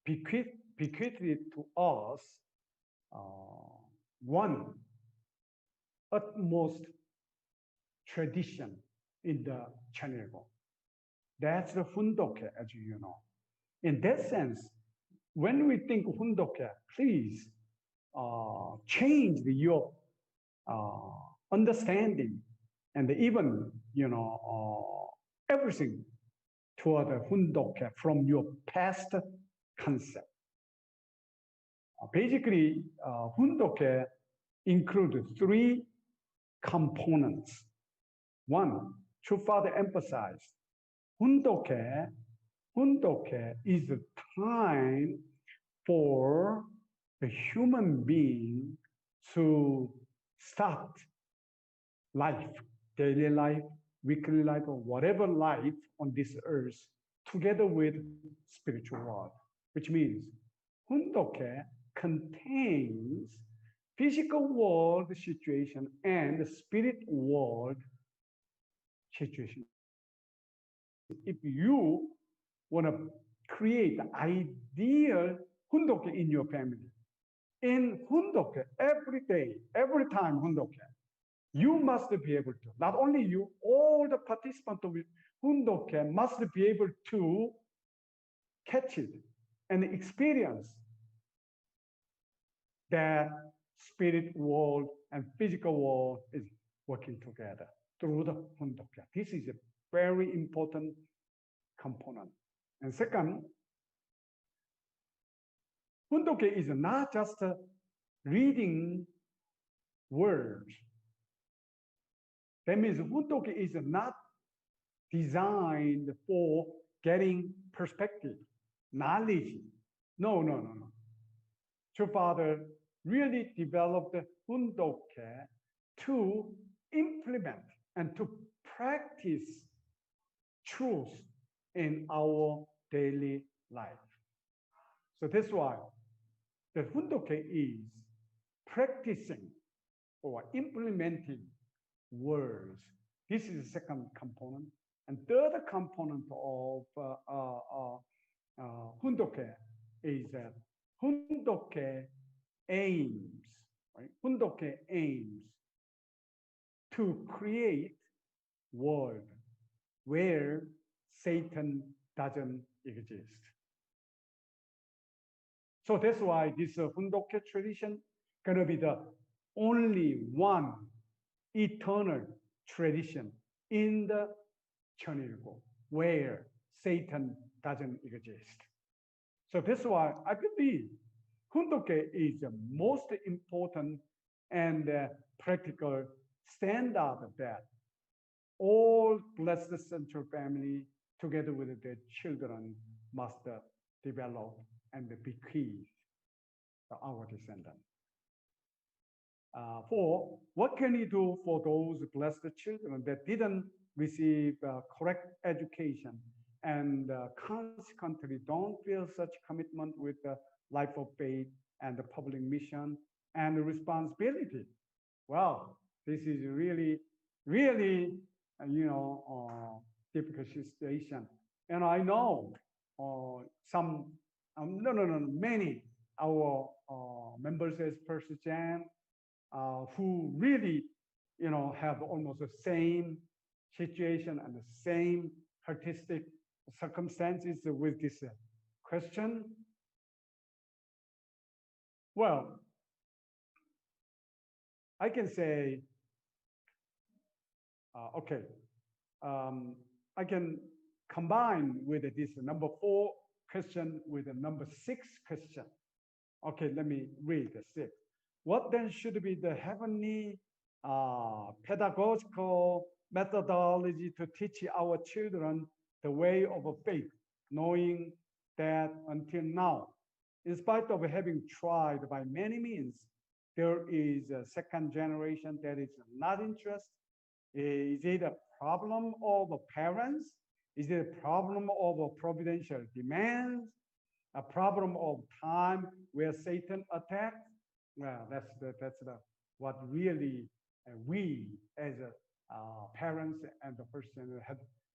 B: bequeathed to us one utmost tradition in the Chinese. That's the Hundoke, as you know. In that sense, when we think Hundoke, please change your understanding and even everything toward the Hundoke from your past concept. Basically, Hundoke includes 3 components. One, True Father emphasized, Hundoke is the time for the human being to start life, daily life, weekly life, or whatever life on this earth together with spiritual world, which means Hundoke contains physical world situation and the spirit world situation. If you want to create the ideal Hundoke in your family, in Hundoke, every day, every time Hundoke, you must be able to, not only you, all the participants of Hundoke must be able to catch it and experience that spirit world and physical world is working together through the Hundoke. This is a very important component. And second, Hundoke is not just reading words. That means Hundoke is not designed for getting perspective, knowledge. No. True Father really developed Hundoke to implement and to practice truth in our daily life. So that's why the Hundoke is practicing or implementing words. This is the second component. And third component of Hundoke is that Hundoke aims, right? Hundoke aims to create world where Satan doesn't exist. So that's why this Hundoke tradition gonna be the only one eternal tradition in the Cheonilgo where Satan doesn't exist. So that's why I believe Hundoke is the most important and practical standard that all blessed central family together with their children must develop and bequeath to our descendants. For what can we do for those blessed children that didn't receive correct education and consequently don't feel such commitment with the life of faith and the public mission and the responsibility? Well, this is really, really, difficult situation. And I know many our members as Percy Jan who really, have almost the same situation and the same artistic circumstances with this question. Well, I can say, okay, I can combine with this number 4 question with the number 6 question. Okay, let me read the 6. What then should be the heavenly pedagogical methodology to teach our children the way of faith, knowing that until now, in spite of having tried by many means, there is a second generation that is not interested? Is it a problem of parents? Is it a problem of providential demands? A problem of time where Satan attacks? Well, that's what really we as parents and the person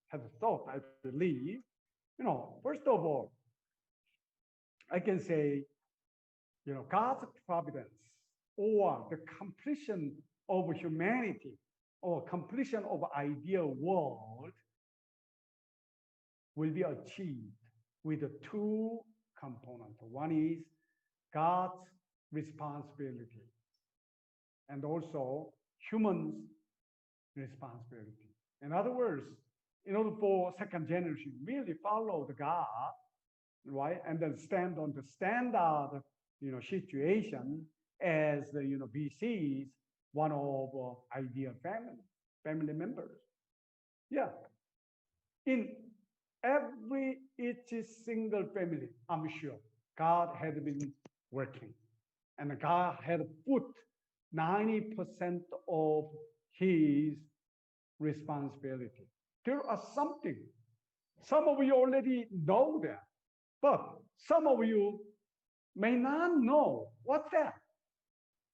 B: had thought, I believe. First of all, I can say, God's providence or the completion of humanity or completion of ideal world will be achieved with the 2 components. One is God's responsibility and also humans' responsibility. In other words, in order for second generation really follow the God, right, and then stand on the standard, situation as the, BC's one of ideal family members. Yeah, in each single family, I'm sure God had been working, and God had put 90% of His responsibility. There are something. Some of you already know that, but some of you may not know what's that.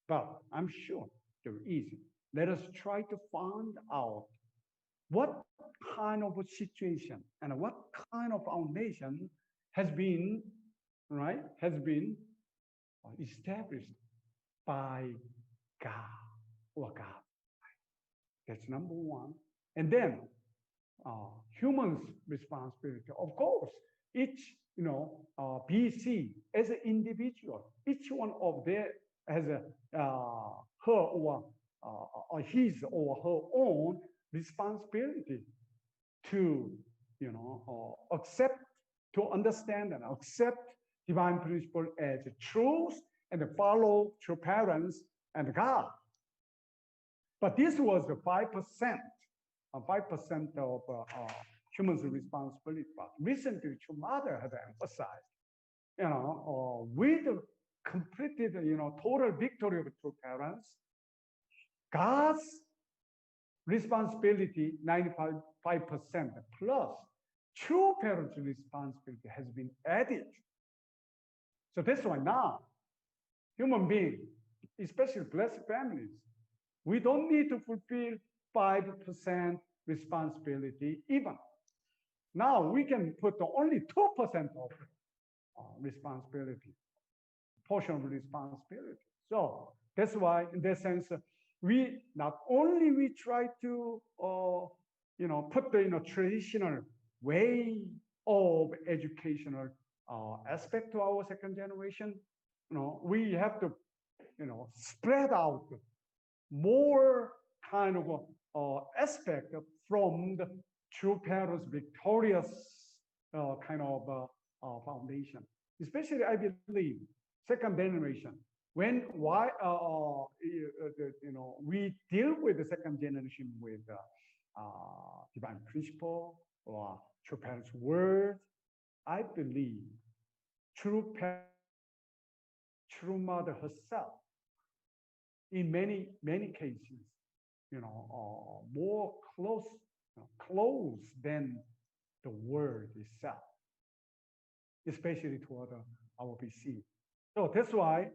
B: But I'm sure there is. Let us try to find out what kind of a situation and what kind of foundation has been established by God or God. That's number 1. And then humans' responsibility. Of course, each BC as an individual, each one of them has her or his or her own responsibility to accept, to understand and accept divine principle as a truth and follow through parents and God. But this was the 5%, 5% of humans' responsibility. But recently, Mother has emphasized, with completed, total victory of true parents. God's responsibility, 95% plus true parents' responsibility has been added. So that's why now, human beings, especially blessed families, we don't need to fulfill 5% responsibility even. Now we can put only 2% of responsibility, portion of responsibility. So that's why, in that sense, we not only we try to put the traditional way of educational aspect to our second generation, we have to spread out more kind of aspect from the true parents' victorious kind of foundation. Especially, I believe, second generation. When we deal with the second generation with divine principle or true parents' word, I believe true mother herself, in many cases, more close than the word itself, especially toward our BC. So that's why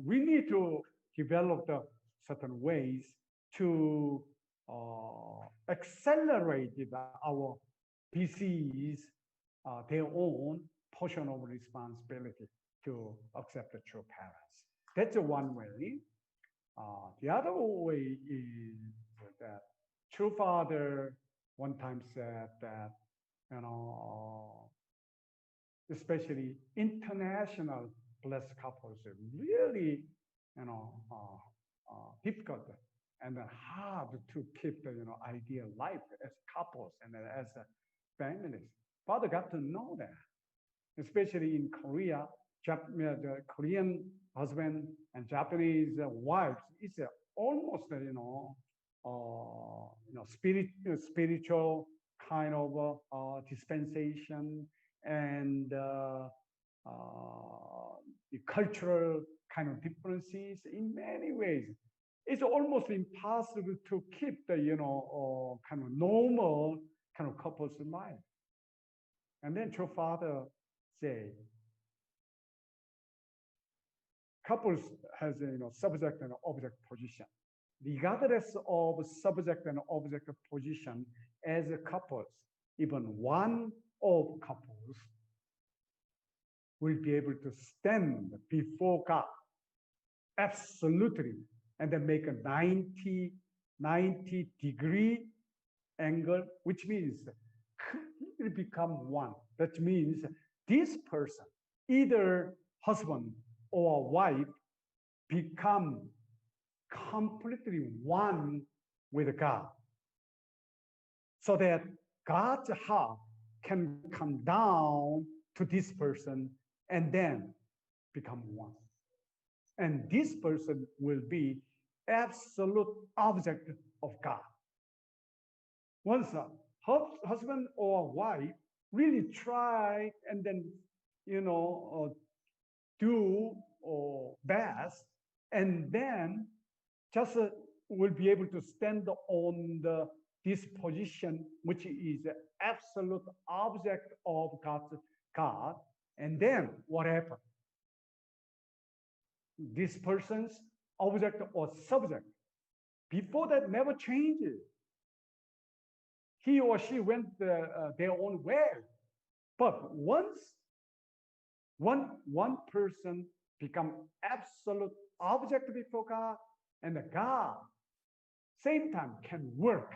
B: we need to develop the certain ways to accelerate our BCs their own portion of responsibility to accept the true parents. That's one way. The other way is that true father one time said that, especially international blessed couples are really, difficult and hard to keep the, ideal life as couples and as families. Father got to know that, especially in Korea, the Korean husband and Japanese wives, it's almost, spiritual kind of dispensation and the cultural kind of differences in many ways. It's almost impossible to keep the, kind of normal kind of couples life. And then true father say, couples has a subject and object position. Regardless of subject and object position, as a couples, even one of couples will be able to stand before God absolutely and then make a 90 degree angle, which means it become one. That means this person, either husband or wife, become completely one with God, so that God's heart can come down to this person and then become one. And this person will be absolute object of God. Once a husband or wife really try and then, do best, and then just will be able to stand on this position, which is the absolute object of God. And then what happened? This person's object or subject, before that, never changes. He or she went their own way. But once one person become absolute object before God, and the God same time can work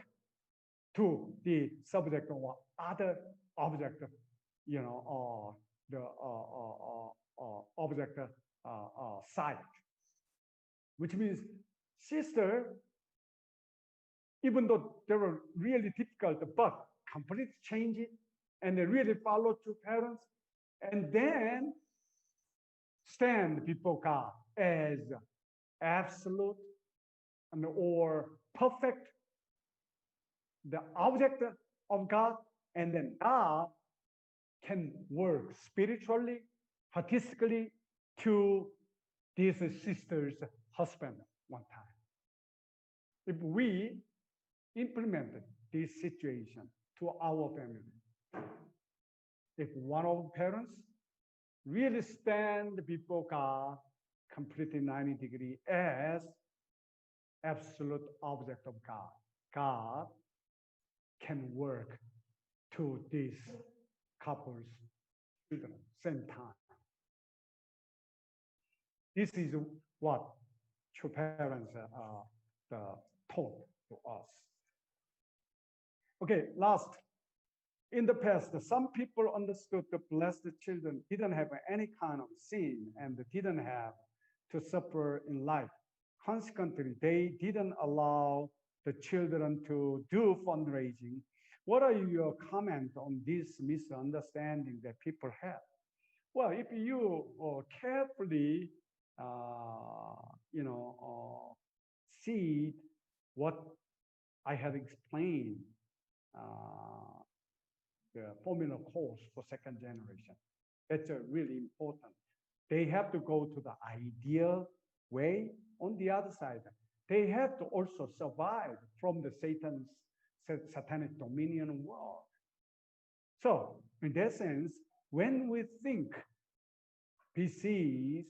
B: to the subject or other object, or the object side, which means sister, even though they were really difficult, but completely change it and they really follow true parents, and then stand before God as absolute and or perfect, the object of God, and then God can work spiritually, artistically to this sister's husband one time. If we implemented this situation to our family, if one of the parents really stand before God completely 90 degrees as absolute object of God, God can work to this couple's children same time. This is what true parents taught to us. Okay, last. In the past, some people understood the blessed children didn't have any kind of sin and didn't have to suffer in life. Consequently, they didn't allow the children to do fundraising. What are your comments on this misunderstanding that people have? Well, if you carefully, see what I have explained, the formula course for second generation. That's really important. They have to go to the ideal way. On the other side, they have to also survive from the satanic dominion world. So, in that sense, when we think PCs,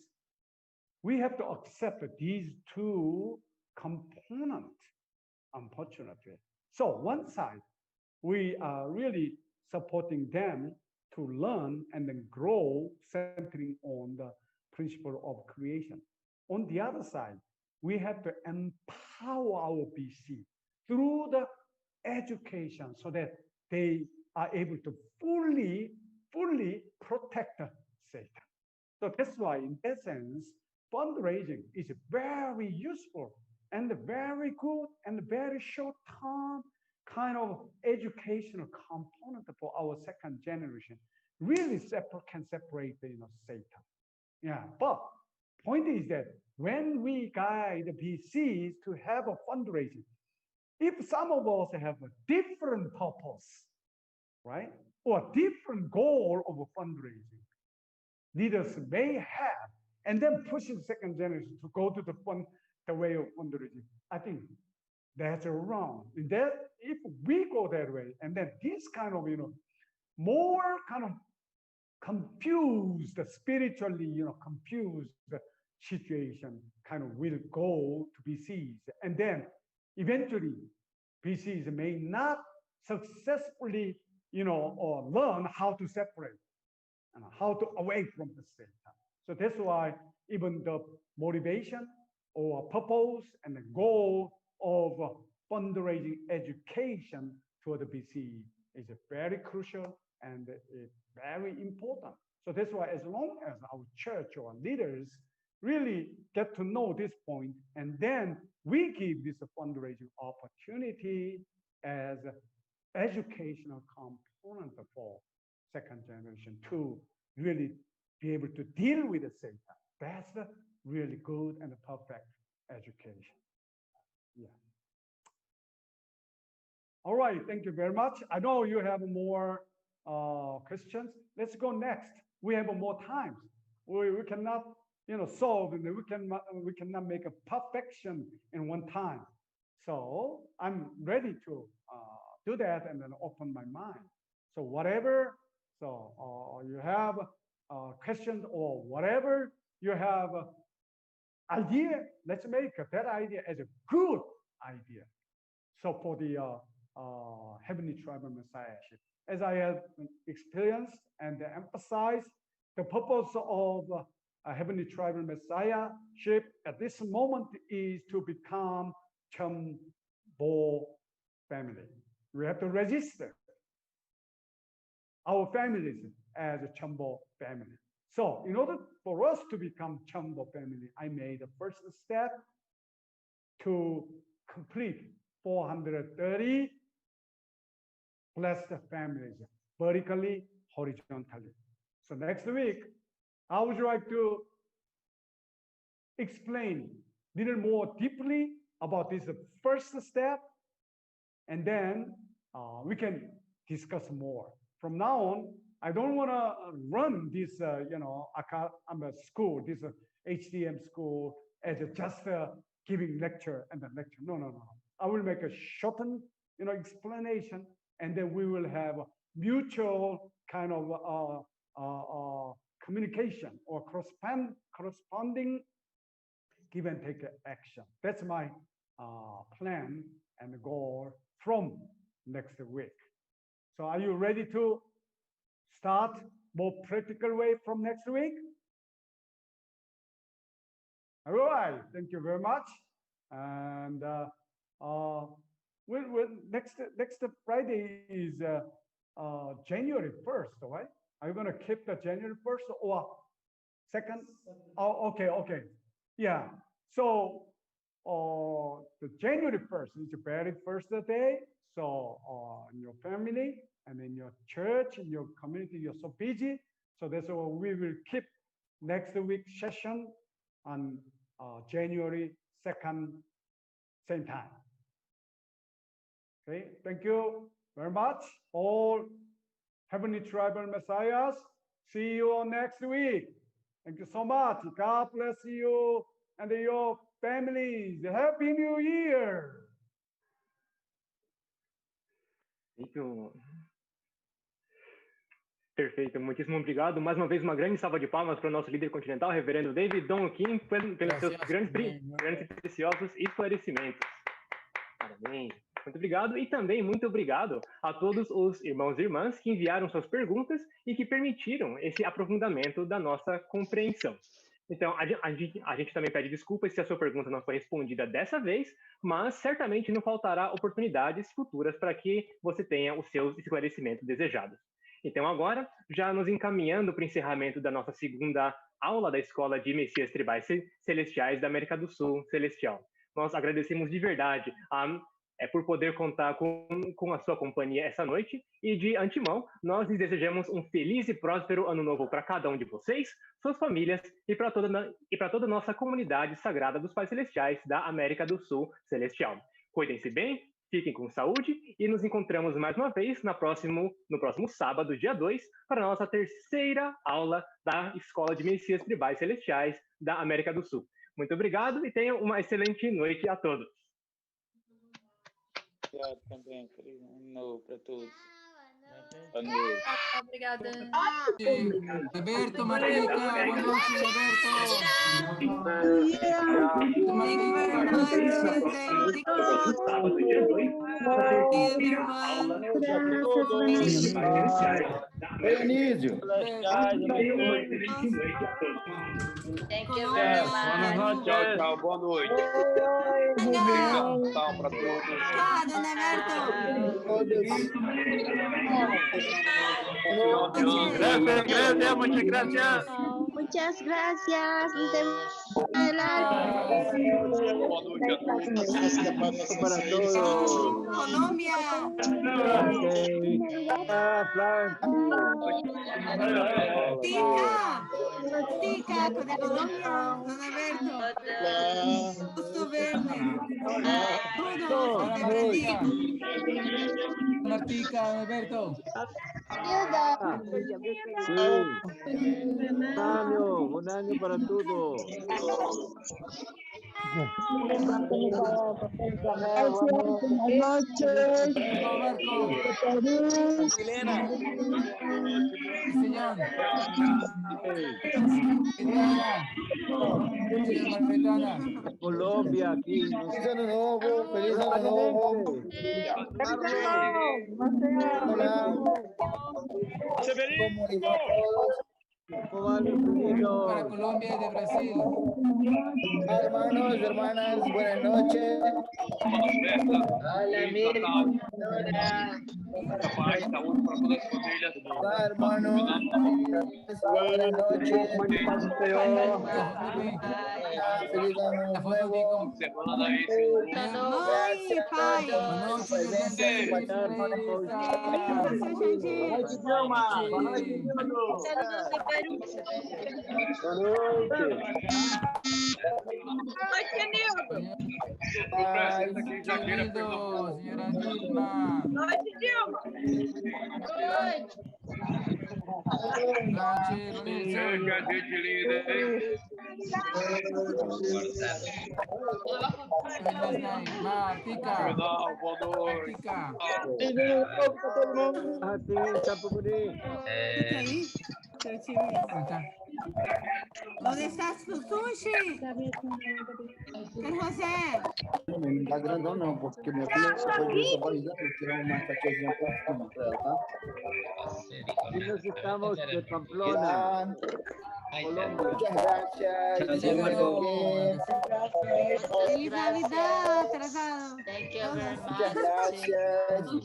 B: we have to accept these two components, unfortunately. So, one side, we are really supporting them to learn and then grow, centering on the principle of creation. On the other side, we have to empower our BC through the education so that they are able to fully protect Satan. So that's why, in that sense, fundraising is very useful and very good and very short-term kind of educational component for our second generation. Really can separate Satan. Yeah, but point is that when we guide the PCs to have a fundraising, if some of us have a different purpose, right, or different goal of a fundraising, leaders may have, and then push the second generation to go to the way of fundraising. I think that's wrong. And that if we go that way, and then this kind of more kind of confused, spiritually confused situation kind of will go to PCs, and then eventually PCs may not successfully learn how to separate and how to away from the Satan. So that's why even the motivation or purpose and the goal of fundraising education to the BC is very crucial and very important. So that's why as long as our church or leaders really get to know this point, and then we give this fundraising opportunity as educational component for second generation to really be able to deal with the Satan. That's the really good and perfect education. Yeah. All right, thank you very much. I know you have more questions. Let's go next. We have more time. We cannot, solve, and we cannot make a perfection in one time. So I'm ready to do that and then open my mind. So whatever, you have questions or whatever you have idea, let's make that idea as a good idea. So for the Heavenly Tribal Messiahship, as I have experienced and emphasized, the purpose of Heavenly Tribal Messiahship at this moment is to become Chambo family. We have to register our families as a Chambo family. So in order for us to become Chambo family, I made the first step to complete 430 blessed families, vertically, horizontally. So next week, I would like to explain a little more deeply about this first step, and then we can discuss more. From now on, I don't want to run this, school, this HTM school as just giving lecture and the lecture. No, no, no. I will make a shortened, explanation, and then we will have a mutual kind of communication or corresponding give and take action. That's my plan and goal from next week. So are you ready to start more practical way from next week? All right, thank you very much. And next Friday is January 1st, right? Are you gonna keep the January 1st or 2nd? Oh, okay. Yeah, so the January 1st is the very first day. So in your family and in your church, in your community, you're so busy. So that's why we will keep next week session on January 2nd, same time. Okay, thank you very much. All Heavenly Tribal Messiahs, see you all next week. Thank you so much. God bless you and your families. Happy New Year.
C: Perfeito, muitíssimo obrigado. Mais uma vez, uma grande salva de palmas para o nosso líder continental, reverendo David Dong Kim, pelos seus grandes e preciosos esclarecimentos. Parabéns. Muito obrigado e também muito obrigado a todos os irmãos e irmãs que enviaram suas perguntas e que permitiram esse aprofundamento da nossa compreensão. Então, a gente também pede desculpas se a sua pergunta não foi respondida dessa vez, mas certamente não faltará oportunidades futuras para que você tenha os seus esclarecimentos desejados. Então, agora, já nos encaminhando para o encerramento da nossa segunda aula da Escola de Messias Tribais Celestiais da América do Sul Celestial. Nós agradecemos de verdade por poder contar com a sua companhia essa noite e, de antemão, nós lhes desejamos um feliz e próspero ano novo para cada um de vocês, suas famílias e para toda a nossa comunidade sagrada dos Pais Celestiais da América do Sul Celestial. Cuidem-se bem, fiquem com saúde e nos encontramos mais uma vez no próximo sábado, dia 2, para a nossa terceira aula da Escola de Messias Tribais Celestiais da América do Sul. Muito obrigado e tenham uma excelente noite a todos.
D: Obrigado também. Feliz ano novo para todos. Boa noite.
E: Obrigada.
F: Roberto, Martica, boa noite,
D: Dionísio.
E: Thank you very much.
D: Tchau, boa noite. Tchau para todos.
G: Gracias, muchas gracias.
H: Muchas gracias.
D: Boa noite a todos.
G: Para todos.
H: Colombia. Tica, de Colombia, Don Alberto. Gusto verte.
F: Martica, Alberto.
G: Un año para todos.
H: Buenas noches.
G: Colombia, aquí.
D: Feliz ano novo, feliz ano novo. Hola.
G: ¿Cómo van los niños?
F: Para Colombia y de Brasil.
D: Hermanos, hermanas, buenas noches.
H: Hola, Mir.
D: Hola, hermanos. Buenas noches. Feliz ano nuevo.
H: Oi, pai. Saludos de Peru. Noite, Nildo.
F: Senhora Dilma.
H: Noite, Dilma. Noite.
F: Grazie, Lorenzo. Martica. Martica.
G: Hati, siapa budi?
I: Não deixasse o sushi? Quero José.
J: Não tá grandão não, porque minha filha foi de trabalhar, vou tirar uma fatiazinha pra cima pra ela, tá?
G: Aquí nos estamos de Pamplona, Colombia.
J: Muchas gracias.
I: Feliz Navidad, atrasado.
E: Thank you very much.
J: Muchas gracias.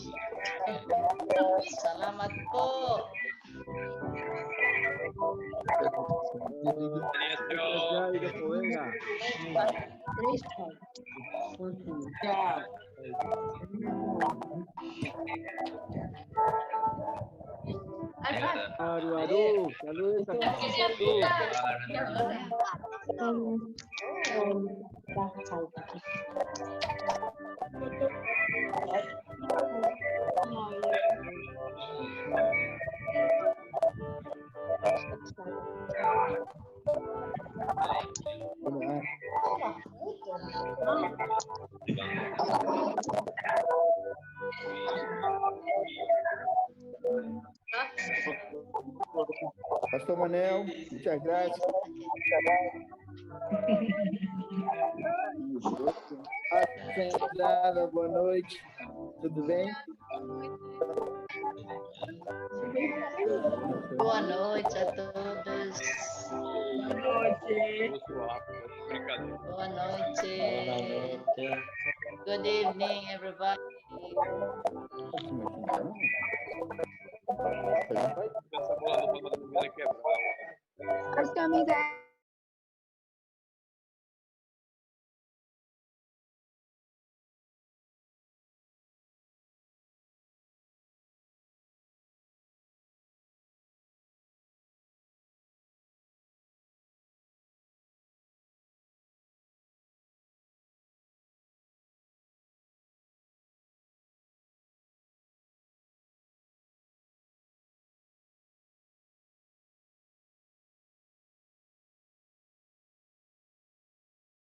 E: Salamat po.
G: Ya, y después venga. Aru, saludos a
J: Pastor Manel, muchas gracias. Sentada, boa noite. Tudo bem?
E: Boa noite a todos. Boa noite. Good evening, everybody.
H: Amiga.